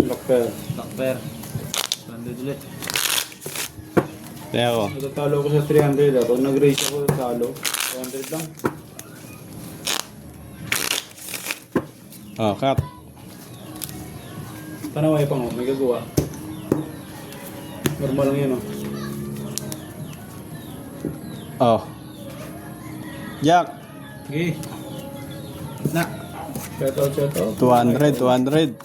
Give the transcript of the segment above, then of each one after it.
Locker. Locker. 100 ulit. Kaya ako. Natatalo ko sa 300 ako. Nag-raise ako sa talo. 200 lang. Oh, cut. Tanaway pa mo. May gagawa. Normal lang yun oh. Oh. Jack. Okay. Na. Shoutout. 200, 200.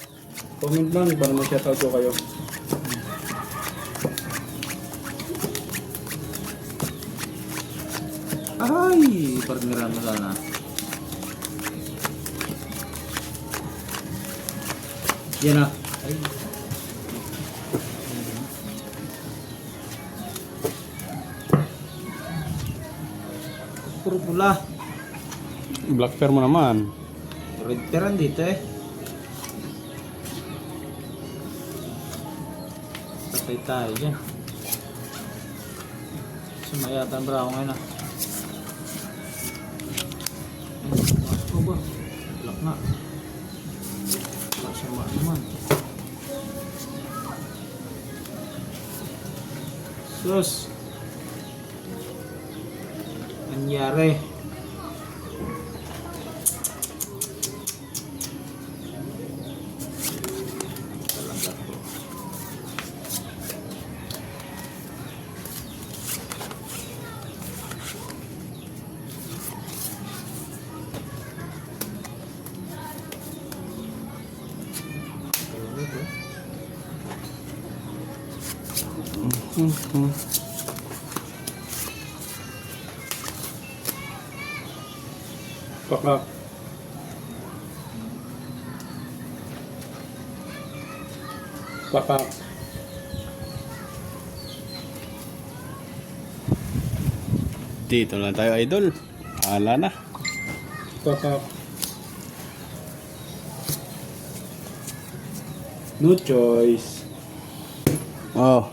Comment lang para ma-shoutout ko kayo. Ay! Partneran mo sana. Yan na. Ay. Puro pula. Black pair mo naman. Red peran dito eh. Patay tayo dyan. Sumayata ang brown ngayon ah. Mas ko ba? Lock na. Wala sama naman. Sus. Nangyari. Talaga to. Pakak. Pakak. Dito lang tayo, idol. Ala na. Pakak. No choice. Oh.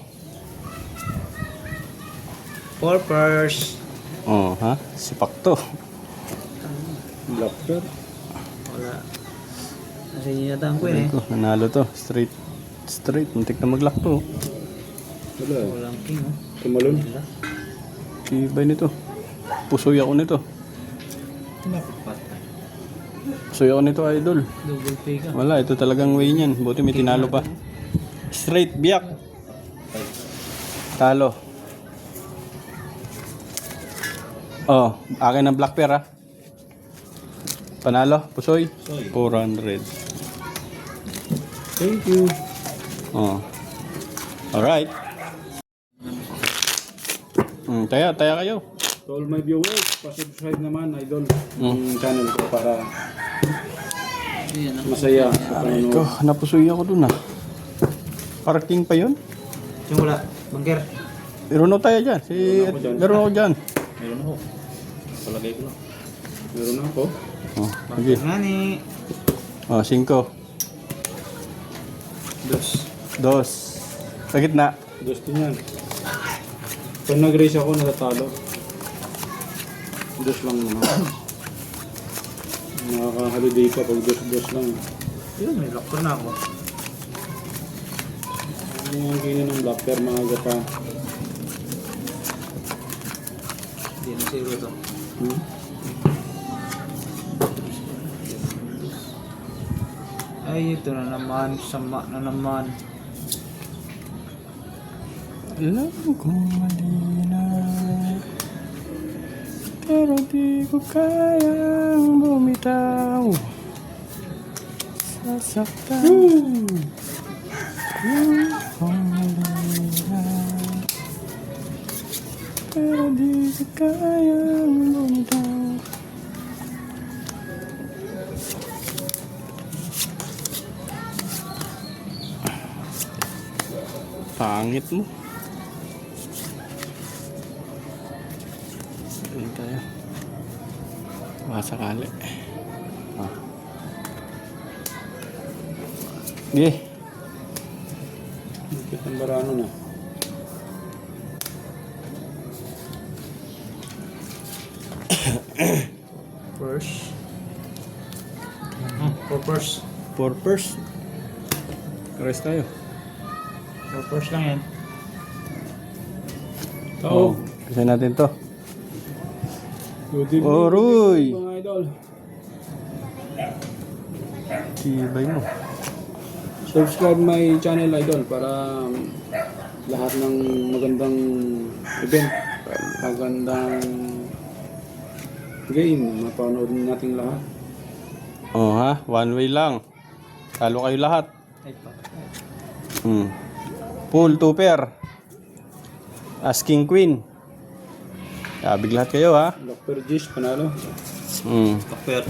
Purpose. Oh, ha? Sipak to. Locker. Wala. Nasa iniyatan ko eh. Ko, nanalo to. Straight. Straight. Muntik na mag-lock to. Wala. Walang king oh. Tumalon. Wala. Kibay nito. Pusoy ako nito. Napapatay. Pusoy ako nito, idol. Double pay ka. Wala, ito talagang way niyan. Buti may tinalo pa. Straight, biyak. Talo. Oh, akin ang black pair ha. Panalo, pusoy. 400. Thank you. Oh. Alright. Taya kayo. To all my viewers, pa-subscribe naman, idol, ng channel ko para Yan ang masaya sa Aray panonood. ko, napusoy ako dun ah. Parking pa yun. yung wala. Bangker. Meron ako tayo dyan. Meron ako dyan. Meron ako. Palagay ko lang. Meron na ako. Oh, sige. Bangker nga ni. Oh, 5. Dos. 2. Sa gitna. Gusto niyan. Pag nag-race ako, natatalo. Dos lang naman. Nakaka-holiday pa pag dos lang. Yun, may locker na ako. Ano yung kinin ng locker, maaga pa. Hindi na zero to. Hmm? Ay, ito na naman. Sama na naman. Alam kong mali na, pero di ko kayang bumitaw. Sasaktan kung mali na, pero di ko kayang bumitaw. Pangit mo. Doon tayo. Baka sakali. Ah. Sige. Ikit ang barano na. First. Purpose. Purpose. Rest tayo. First lang yan. Oo. Kasi natin to. Good evening. Oh, Roy. Mga idol. Tibay mo. Subscribe my channel idol para lahat ng magandang event, magandang game, mapanood natin lahat. Oh ha, one way lang. Talo kayo lahat. Ay pa. Pool 2 pair. Asking queen. Kabig lahat kayo ha. Dr. Gish, panalo. Kapir.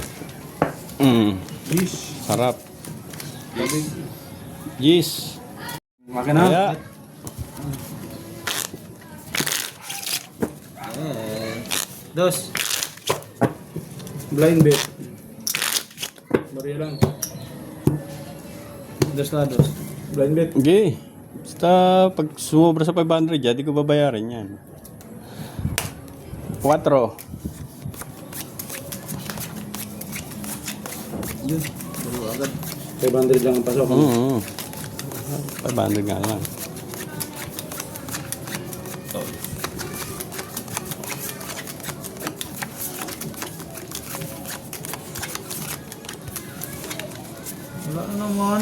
Gish. Sarap. Sabi, Yes. makin na. Kaya. Dos. Blind bet. Bariya lang. Dos na dos. Blind bet. Okay. Basta pag sumobra sa 500, di ko babayaran yan. 4. Yun. Dalo agad. 500 lang ang pasok. 500 nga lang. Wala na naman.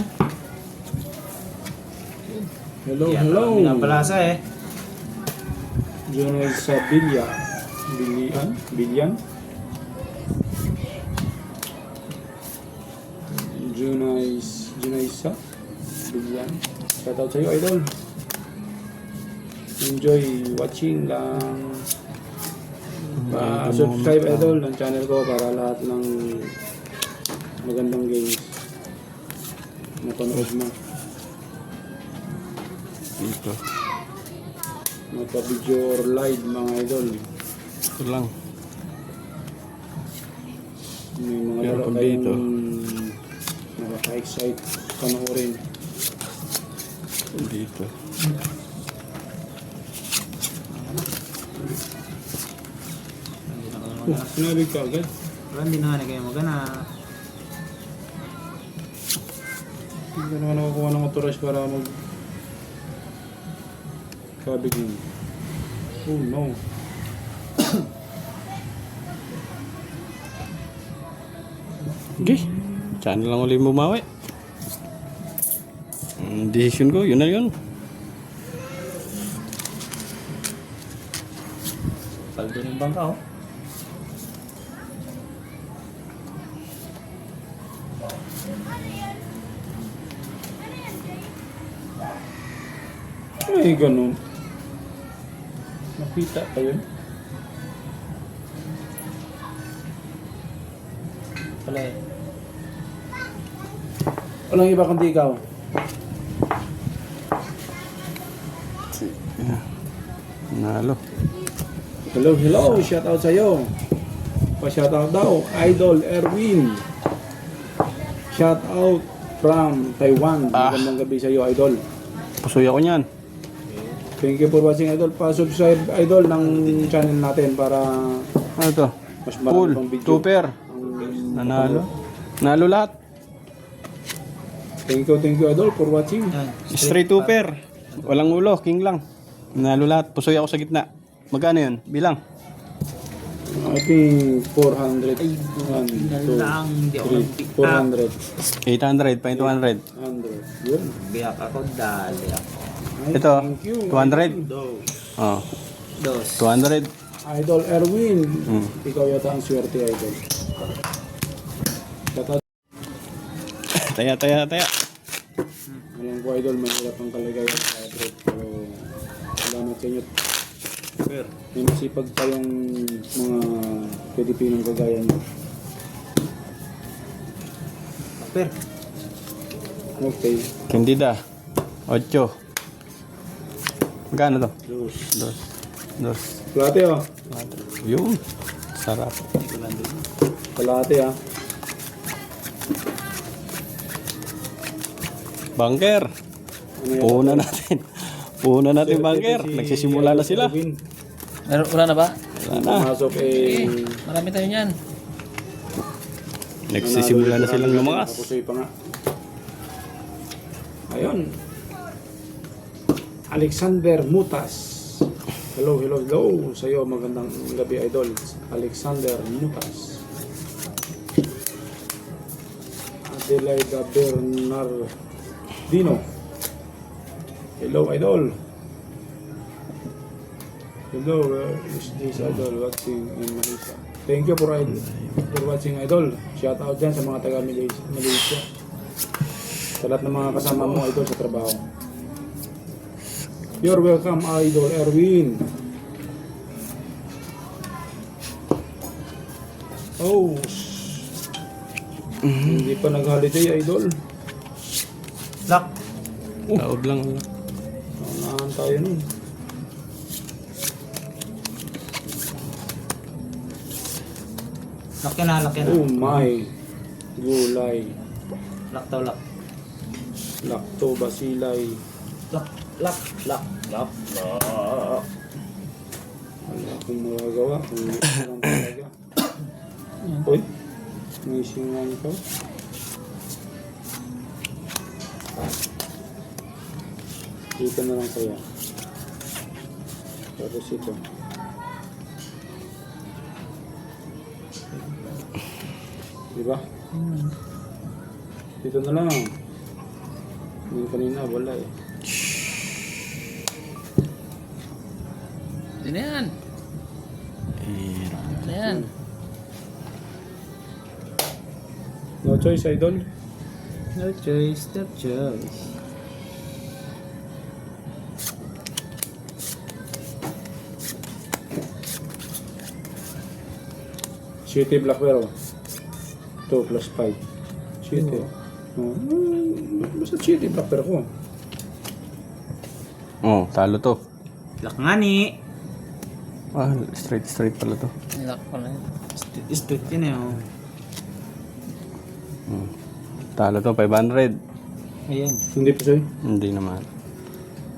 Hello, Yan, hello. Pinapalasa eh. Diyan ay sa Bilya. Bilian? Bilyan? Junay sa Bilyan. Shoutout sa'yo, idol. Enjoy watching lang. Subscribe, idol, ng channel ko para lahat ng magandang games mapanood mo. Dito. Mapa-video or live, mga idol. Ito lang. May mga Meron laro pa kayong dito. nakaka-excite panoorin. Dito. Hindi na kayo magana. Sinabi ka agad. Wala, hindi na nga kayo magana. Hindi ka naman nakakuha ng authorized para mag kabigin. Oh no. Okay. Channel lang ulit bumawi. Decision ko, yun na yun. Saldo ng bangka oh. Ay, ganun. Nakita pa yun. Pala eh. Walang iba kundi ikaw. Nalo. Hello, hello. Shoutout sa'yo. Pa-shoutout daw. Idol Erwin. Shoutout from Taiwan. Magandang gabi sa'yo, Idol. Pusoy ako niyan. Thank you for watching, Idol. Pa-subscribe, Idol, ng channel natin para Ano to? mas Pool marami pang video. 2 pair. ang- Nanalo. Nalo lahat. Thank you, Idol, for watching. Yan. Straight 2 pair. Walang ulo, king lang. Nalo lahat. Pusoy ako sa gitna. Magkano yun? Bilang. I think 400. Ay, 1, 2, lang. Hindi ako 3, 400. 800 pa yung 200. 100. Yun. Biyak ako, dali ako. Ay, Ito, thank you. 200. Dos. Oh, Dos. 200. Idol Erwin. Hmm. Ikaw yata ang swerte, Idol. Shoutout. Taya. Alam ko, Idol, mahirap ang kalagayan sa trip. Pero salamat sa inyo. May masipag tayong mga Pilipinong kagaya nyo. Kapir. Okay. Candida. 8. Magkano to? Dos. Dos. Kalate, oh. Yun. Sarap. Hindi ko lang din. Kalate, ah. Bunker. Ano yan? Puna natin bunker. Nagsisimula na sila. Erwin. Wala na ba? Wala na. Pumasok, Marami tayo niyan. Nagsisimula na silang lumakas. Napusoy pa nga. Ayun. Alexander Mutas. Hello, hello, hello. Sa iyo, magandang gabi, idol. Alexander Mutas. Adelaida Bernardino. Hello, idol. Hello, where is this idol watching in Malaysia? Thank you for watching, idol. Shout out dyan sa mga taga Malaysia. Sa lahat ng mga kasama mo, idol, sa trabaho. You're welcome, idol Erwin. Oh, hindi pa nag-holiday, idol. Lock. Taob lang. Naunahan tayo nun. Lock yan na, lock yan na. Oh my. Gulay. Lock daw, lock. Lactobacilli. Lock, lock, lock, lock, lock. Wala akong magagawa. Kung hindi ko lang talaga. Uy. May singan ko. Dito na lang kaya. Tapos ito. Diba? Dito na lang. Yung kanina wala eh. Hindi na yan. Hindi na yan. No choice, idol. No choice, no choice. City Black Widow. 2 plus 5. City. Basta City Black Widow ko. Oh, talo to. Lock nga ni. Ah, straight pala to. Nilak ko na yan. Straight yun eh. Oh. Talo to, 500. Ayan. Hindi pa sa'yo. Hindi naman.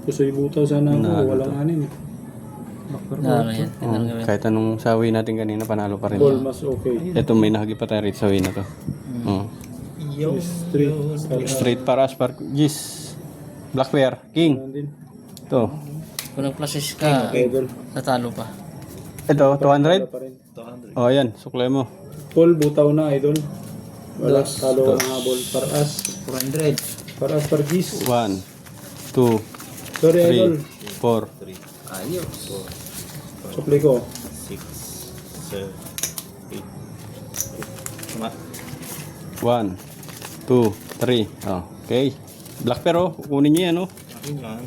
Pusoy butaw sana ako. Nalo Walang to. anin. Ano yan? Oh, kahit anong sawi natin kanina, panalo pa rin. Ball mas okay. Ito may nahagi pa tayo rito sawi na to. Oh. Yo. Straight. Straight para Spark Gis. Black Bear, King. Ano din. Ito. Kung nag-pluses ka, Idol. natalo pa. Ito, 200. Wala pa rin. Oh, ayan. Suklay mo. Paul, butaw na, idol. Wala. Talo ang habol. Paras. 400. Paras pargis. 1, 2, Sorry, idol. 3, 4. Ayos. Supply ko. 1, 2, 3. Oh, okay. Black Bear, oh. Kunin niyo yan, oh. Ayun lang.